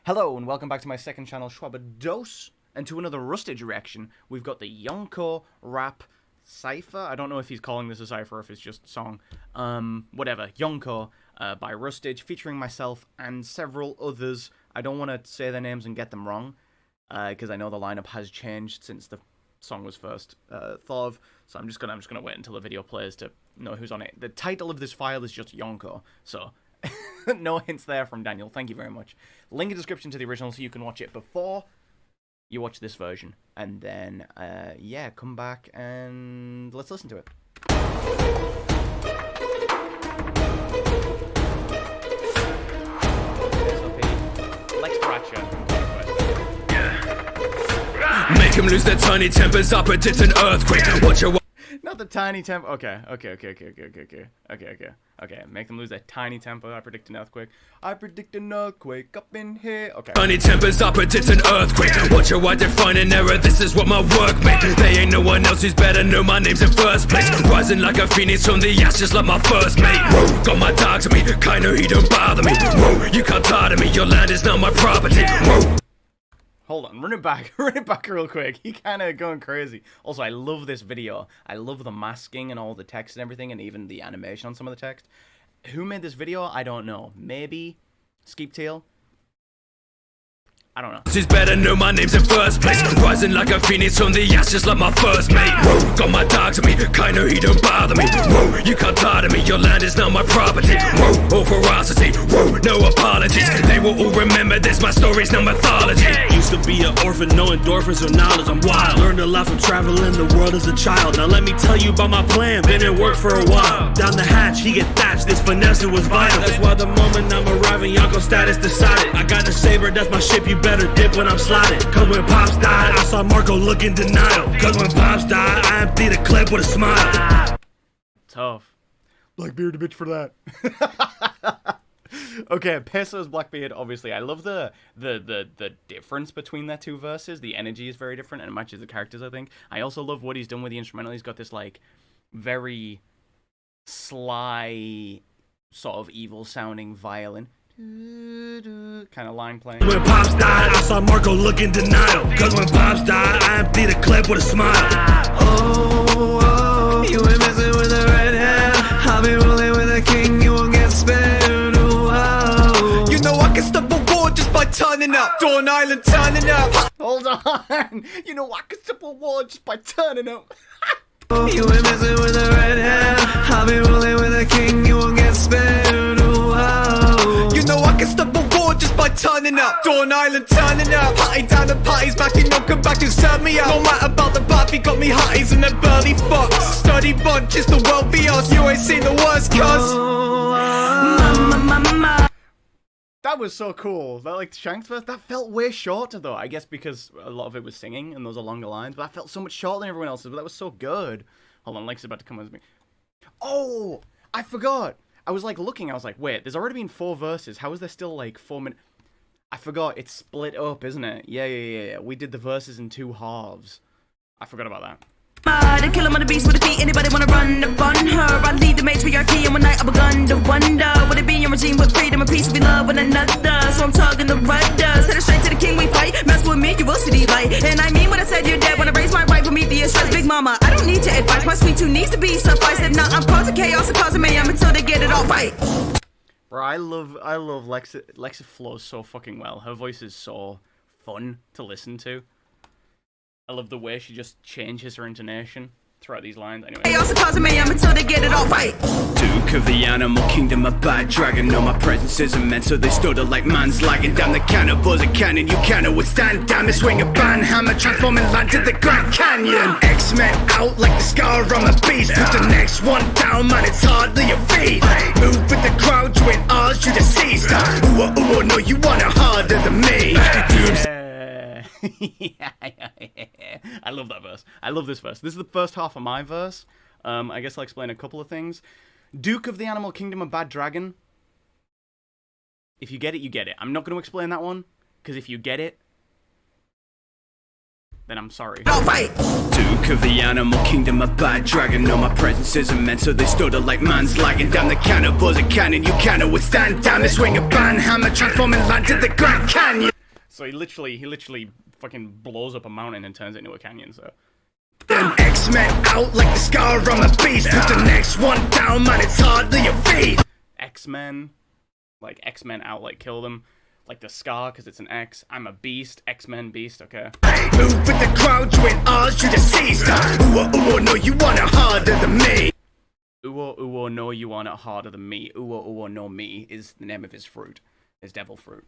Hello and welcome back to my second channel, Shwabados, and to another RUSTAGE reaction. We've got the YONKO rap CYPHER. I don't know if he's calling this a cipher or if it's just a song. Whatever. YONKO by RUSTAGE, featuring myself and several others. I don't want to say their names and get them wrong, because I know the lineup has changed since the song was first thought of. So I'm just gonna wait until the video plays to know who's on it. The title of this file is just YONKO, so no hints there from Daniel. Thank you very much. Link in the description to the original so you can watch it before you watch this version. And then, yeah, come back and let's listen to it. Lex Bratcher. Make him lose their tiny tempers, I predict an earthquake. Watch your Not the tiny temper. Okay. Make them lose their tiny temper. I predict an earthquake. I predict an earthquake up in here. Okay. tiny tempers, I predict an earthquake. Watch your I define an error. This is what my work made. They ain't no one else who's better. Know my name's in first place. Rising like a phoenix from the ashes, like my first mate. Whoa, got my dogs on me. Kinda he don't bother me. Whoa, you can't tire me. Your land is now my property. Whoa. Hold on, run it back real quick. He kind of going crazy. Also, I love this video. I love the masking and all the text and everything, and even the animation on some of the text. Who made this video? I don't know. Maybe Skeeptail? I don't know. Who's better, know my name's in first place. Rising like a phoenix from the ashes, like my first mate. Whoa, got my dogs on me. Kinda he don't bother me. Whoa, you can't tire me. Your land is now my property. Whoa, all ferocity. Whoa, no apologies. They will all remember this. My story's now mythology. Used to be an orphan, no endorphins or knowledge. I'm wild. Learned a lot from traveling the world as a child. Now let me tell you about my plan. Been at work for a while. Down the hatch, he get thatched. This finesse was vital. That's why the moment I'm arriving, YONKO status decided. I got a saber, that's my ship. You better dip when I'm sliding. Cause when Pops died, I saw Marco look in denial. Cause when Pops died, I emptied the clip with a smile. Tough. Blackbeard a bitch for that. Okay, Peso's Blackbeard, obviously. I love the difference between their two verses. The energy is very different and it matches the characters, I think. I also love what he's done with the instrumental. He's got this, like, very sly, sort of evil-sounding violin kind of line playing. When Pops died, I saw Marco look in denial. Cause when Pops died, I emptied the clip with a smile. Oh, you ain't messing with the red hair. I'll be rolling with a king, you won't get spared. Oh, you know I can stop a war just by turning up. Dawn Island turning up. Hold on. You know I can stop a war just by turning up. You ain't messing with the red hair. I'll be rolling with a king, you won't get spared. You know I can stop a war just by turning up. Dawn Island turning up. Party down the parties back in, don't come back and serve me up. No matter about the bath, got me hotties and a burly fox. Sturdy bud, just the world be us. You ain't seen the worst, cuz. That was so cool. That, like, Shank's verse, that felt way shorter, though. I guess because a lot of it was singing and those are longer lines, but that felt so much shorter than everyone else's, but that was so good. Hold on, Lex is about to come with me. Oh, I forgot. I was, like, looking, I was like, wait, there's already been 4 verses. How is there still, like, 4 minutes? I forgot, it's split up, isn't it? Yeah. We did the verses in 2 halves. I forgot about that. I kill him on the beast with the feet. Anybody wanna run up on her? I lead the matriarchy, and one night I begun to wonder, would it be a regime with freedom and peace? We love one another, so I'm talking the rudder. Set it straight to the king, we fight. Mess with me, you will see the light. And I mean what I said, you're dead. When I raise my right, meet the stress. Big mama, I don't need your advice. My sweet tooth needs to be sufficed. If not, I'm causing chaos and causing mayhem until they get it all right. Bro, I love Lex. Lex flows so fucking well. Her voice is so fun to listen to. I love the way she just changes her intonation throughout these lines. Anyway. They also causing mayhem until they get it all right. Duke of the animal kingdom, a bad dragon. Know my presence isn't meant, so they stood it like man's lagging down the cannibals a cannon. You cannot withstand. Damn it, swing a ban hammer, transforming land to the Grand Canyon. X-Men out like the scar on the beast. Put the next one down, man, it's hardly a feat. Move with the crowd, you ain't ours, you deceased. Ooh, no, you want it harder than me. Yeah. I love that verse. I love this verse. This is the first half of my verse. I guess I'll explain a couple of things. Duke of the Animal Kingdom, a bad dragon. If you get it, you get it. I'm not going to explain that one, because if you get it, then I'm sorry. Duke of the animal kingdom, a bad dragon. Know my presence isn't meant, so they stood it like man's lagging down the cannibals a cannon. You cannot withstand. Damn it, swing a ban hammer, transforming land to the Grand Canyon. So he literally fucking blows up a mountain and turns it into a canyon. So X-Men out like the scar on a beast. Put the next one down, man, it's hardly a feat. X-Men, like X-Men out, like kill them. Like the scar, because it's an X. I'm a beast. X-Men beast, okay. Move with the crowd, join ours, you deceased. Ooh, no, you want it harder than me. Ooh, no, you want it harder than me. Ooh, no, me is the name of his fruit. His devil fruit.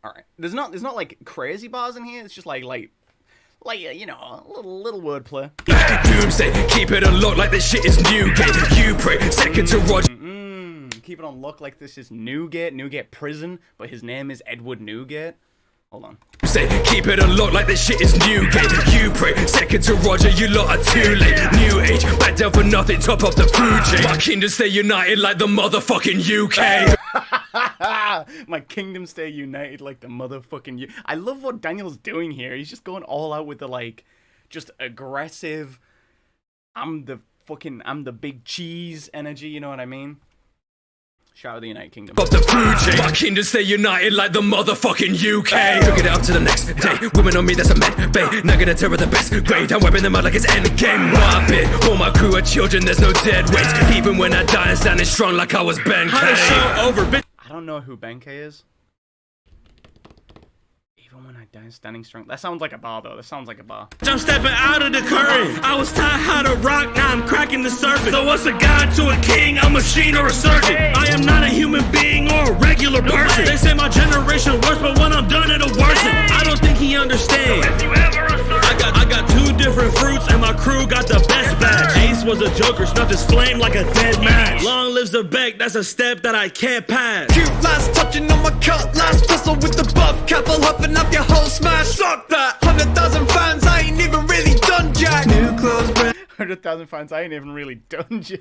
Alright. There's not like crazy bars in here. It's just like you know, a little wordplay. Doomsday, keep it unlocked like this shit is Newgate. You pray, second to Roger. Keep it on lock like this is Newgate prison, but his name is Edward Newgate. Hold on. Say, keep it unlocked like this shit is Newgate. You pray, second to Roger, you lot are too late. New age, back down for nothing, top of the food chain. My kingdom stay united like the motherfucking UK. My kingdom stay united like the motherfucking U. I love what Daniel's doing here. He's just going all out with the like, just aggressive. I'm the big cheese energy. You know what I mean? Shout out the United Kingdom. Of the food chain. My kingdom stay united like the motherfucking UK. Took it up to the next day. Women on me, that's a med bay. Not gonna tear the best grade. I'm wiping them out like it's endgame. My bit. All my crew are children, there's no dead weight. Even when I die, I'm standing strong like I was Ben K. I don't know who Ben K is. Even when I die, standing strong. That sounds like a bar, though. That sounds like a bar. I'm stepping out of the current. I was taught how to rock, now I'm cracking the surface. So what's a god to a king, a machine or a surgeon? I am not a human being or a regular person. They say my generation worse, but when I'm done it'll worsen. I don't think he understands. I got two different fruits and my crew got the best batch. Ace was a joker, snuffed his flame like a dead match. Long lives the Beck, that's a step that I can't pass. Cute last touching on my cut, last tussle with the buff cap, I'll huffing up your whole smash. Suck that. 100,000 fans, I ain't even really done jack. New clothes, brand. 100,000 fans, I ain't even really done. He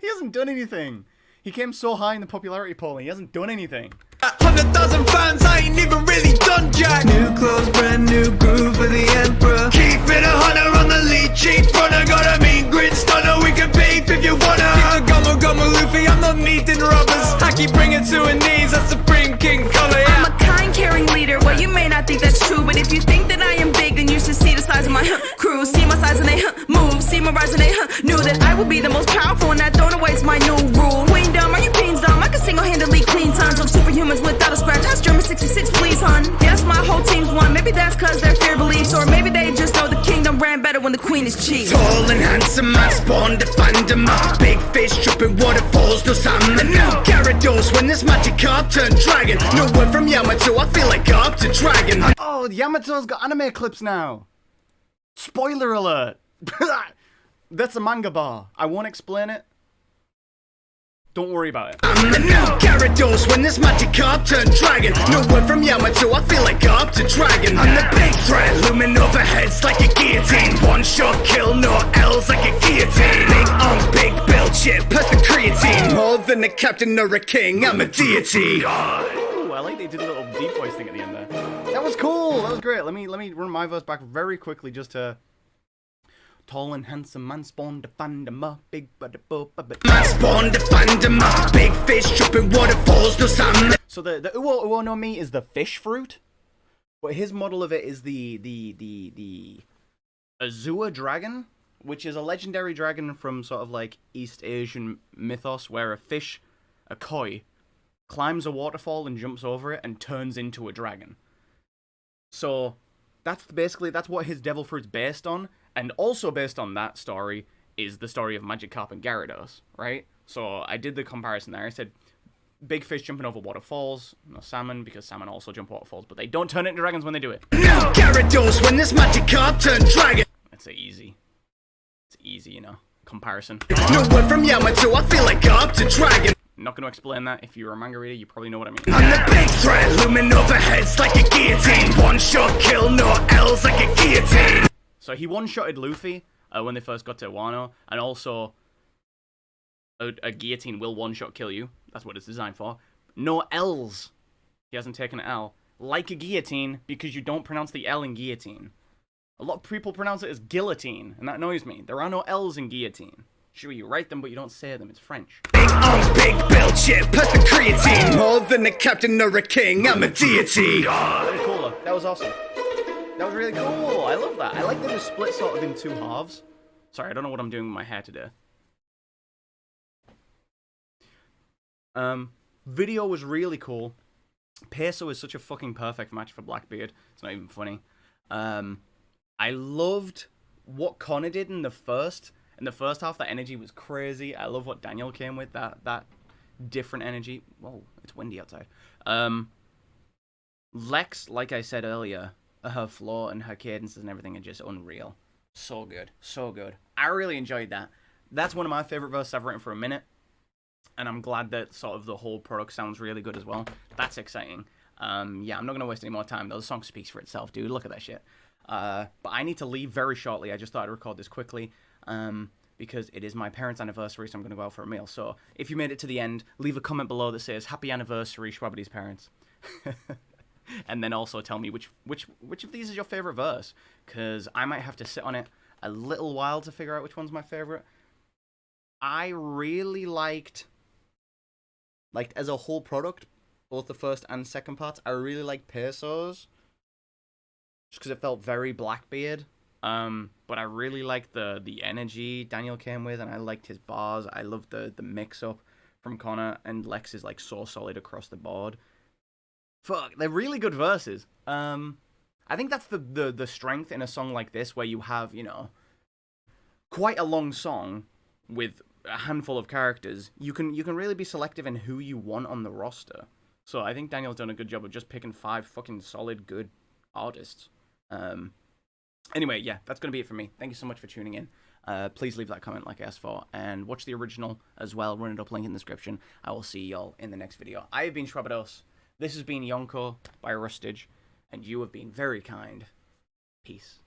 hasn't done anything. He came so high in the popularity polling, he hasn't done anything. 100,000 fans, I ain't even really done jack. New clothes, brand new groove for the emperor. Keep it 100 on the lead, cheap runner. Got a mean grid stunner, we can beef if you wanna. Keep the gummo Luffy, I'm not needing rubbers. Haki bring it to her knees, that's Supreme King color, yeah. I'm a kind, caring leader. Well, you may not think that's true, but if you think that I am big, then you should see the size of my crew. See my size and they move. See my rise and they knew that I would be the most powerful, and that don't always my new rule. Queendom, are you queens dumb? I can single-handedly clean tons of superhumans without a scratch. Ask German 66, please, hun. Yes, my whole team's won. Maybe that's cause they're fear beliefs, or maybe they just know the kingdom ran better when the queen is chief. Tall and handsome, I spawned to find him. Big fish dripping waterfalls, no salmon. New Gyarados when this magic carp turned dragon. No word from Yamato, I feel like up to dragon. Oh, Yamato's got anime clips now. Spoiler alert. That's a manga bar. I won't explain it. Don't worry about it. I'm the new Gyarados when this magic carp turned dragon. No word from Yamato, I feel like up to dragon. I'm the big threat, looming overheads like a guillotine. One shot kill, no L's like a guillotine. Big arms, big build, shit, plus the creatine. More than a captain or a king, I'm a deity. Ooh, I like they did a little deep voice thing at the end there. That was cool. That was great. Let me run my verse back very quickly just to. Tall and handsome man spawned to find him up. Big but Man spawned to find him up. Big fish dripping waterfalls, no salmon. So the Uwo no Mi is the fish fruit, but his model of it is the Azure dragon, which is a legendary dragon from sort of like East Asian mythos, where a fish, a koi, climbs a waterfall and jumps over it and turns into a dragon. So that's what his devil fruit's based on. And also based on that story is the story of Magikarp and Gyarados, right? So I did the comparison there. I said big fish jumping over waterfalls, no salmon, because salmon also jump waterfalls, but they don't turn into dragons when they do it. Now Gyarados when this Magikarp turned dragon. That's easy. It's easy, you know. Comparison. No word from Yamato, I feel like up to dragon. Not going to explain that. If you're a manga reader, you probably know what I mean. I'm the big threat, looming overheads like a guillotine. One shot kill, no L's like a guillotine. So he one-shotted Luffy when they first got to Wano, and also a guillotine will one-shot kill you. That's what it's designed for. No L's. He hasn't taken an L. Like a guillotine, because you don't pronounce the L in guillotine. A lot of people pronounce it as guillotine, and that annoys me. There are no L's in guillotine. Sure, you write them, but you don't say them. It's French. Big arms, big build, shit, plus the creatine. More than a captain or a king, I'm a deity. Very cool. That was awesome. That was really cool. I love that. I like that it was split sort of in two halves. Sorry, I don't know what I'm doing with my hair today. Video was really cool. Peso is such a fucking perfect match for Blackbeard. It's not even funny. I loved what Connor did in the first half. That energy was crazy. I love what Daniel came with. That different energy. Whoa, it's windy outside. Lex, like I said earlier, her flow and her cadences and everything are just unreal. So good. So good. I really enjoyed that. That's one of my favorite verses I've written for a minute. And I'm glad that sort of the whole product sounds really good as well. That's exciting. Yeah, I'm not going to waste any more time, though. The song speaks for itself, dude. Look at that shit. But I need to leave very shortly. I just thought I'd record this quickly. Because it is my parents' anniversary, so I'm going to go out for a meal. So if you made it to the end, leave a comment below that says, Happy Anniversary, Shwabadi's parents. And then also tell me which of these is your favorite verse, because I might have to sit on it a little while to figure out which one's my favorite. I really liked as a whole product, both the first and second parts, I really liked Pesos, just because it felt very Blackbeard. But I really liked the energy Daniel came with, and I liked his bars. I loved the mix-up from Connor, and Lex is, like, so solid across the board. Fuck, they're really good verses. I think that's the strength in a song like this, where you have, you know, quite a long song with a handful of characters. You can really be selective in who you want on the roster. So I think Daniel's done a good job of just picking 5 fucking solid, good artists. Anyway, yeah, that's going to be it for me. Thank you so much for tuning in. Please leave that comment like I asked for, and watch the original as well. Run it up, link in the description. I will see y'all in the next video. I have been Shwabados. This has been YONKO by RUSTAGE, and you have been very kind. Peace.